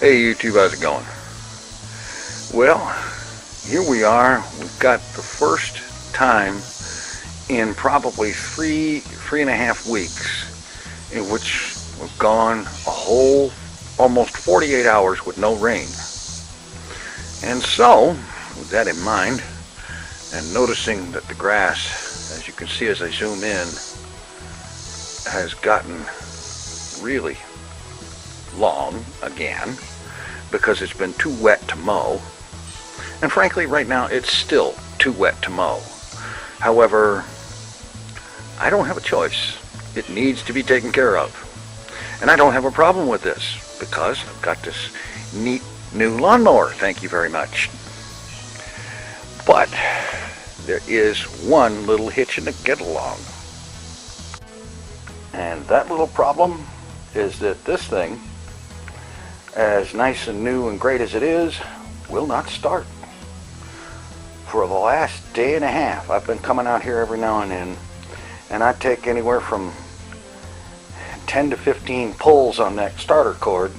Hey YouTube, how's it going? Well, here we are. We've got the first time in probably three and a half weeks in which we've gone a whole almost 48 hours with no rain. And so, with that in mind, and noticing that the grass, as you can see as I zoom in, has gotten really long again because it's been too wet to mow, and frankly right now it's still too wet to mow. However, I don't have a choice. It needs to be taken care of, and I don't have a problem with this because I've got this neat new lawnmower, thank you very much. But there is one little hitch in the get along, and that little problem is that this thing, as nice and new and great as it is, will not start. For the last day and a half, I've been coming out here every now and then, and I take anywhere from 10 to 15 pulls on that starter cord,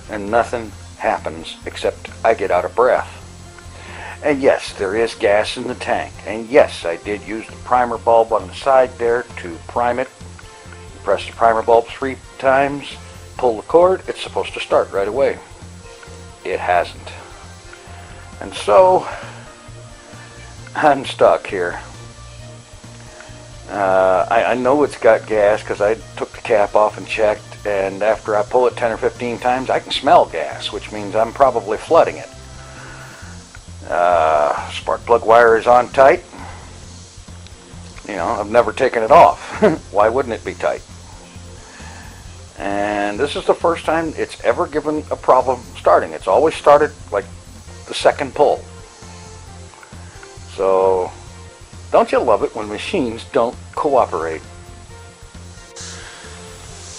and nothing happens except I get out of breath. And yes, there is gas in the tank, and yes, I did use the primer bulb on the side there to prime it. Press the primer bulb 3 times, pull the cord, it's supposed to start right away. It hasn't. And so, I'm stuck here. I know it's got gas because I took the cap off and checked, and after I pull it 10 or 15 times, I can smell gas, which means I'm probably flooding it. Spark plug wire is on tight. You know, I've never taken it off. Why wouldn't it be tight? And this is the first time it's ever given a problem starting. It's always started like the second pull. So, don't you love it when machines don't cooperate?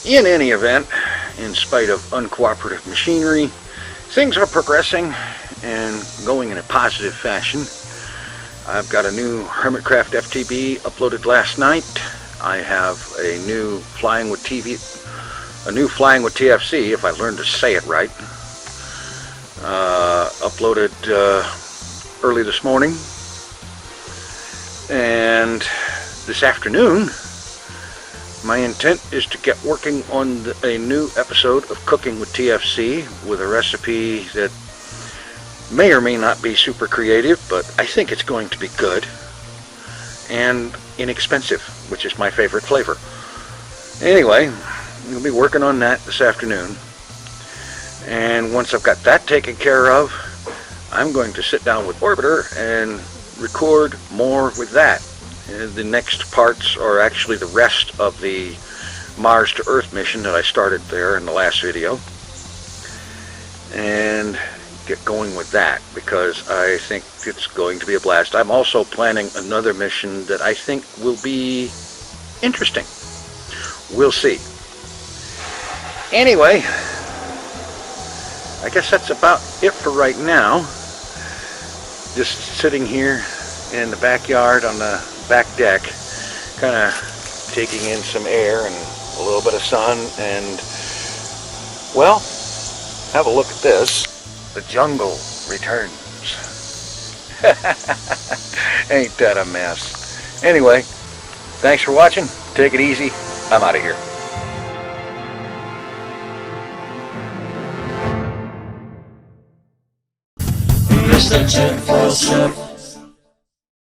In any event, in spite of uncooperative machinery, things are progressing and going in a positive fashion. I've got a new Hermitcraft FTB uploaded last night. I have a new Flying with TFC, if I learned to say it right, uploaded early this morning. And this afternoon, my intent is to get working on a new episode of Cooking with TFC with a recipe that may or may not be super creative, but I think it's going to be good and inexpensive, which is my favorite flavor. Anyway, we'll be working on that this afternoon, and once I've got that taken care of, I'm going to sit down with Orbiter and record more with that. The next parts are actually the rest of the Mars to Earth mission that I started there in the last video, and get going with that because I think it's going to be a blast. I'm also planning another mission that I think will be interesting. We'll see. Anyway, I guess that's about it for right now. Just sitting here in the backyard on the back deck, kind of taking in some air and a little bit of sun, and, well, have a look at this. The jungle returns. Ain't that a mess? Anyway, thanks for watching. Take it easy. I'm out of here. Mr. TinFoilChef.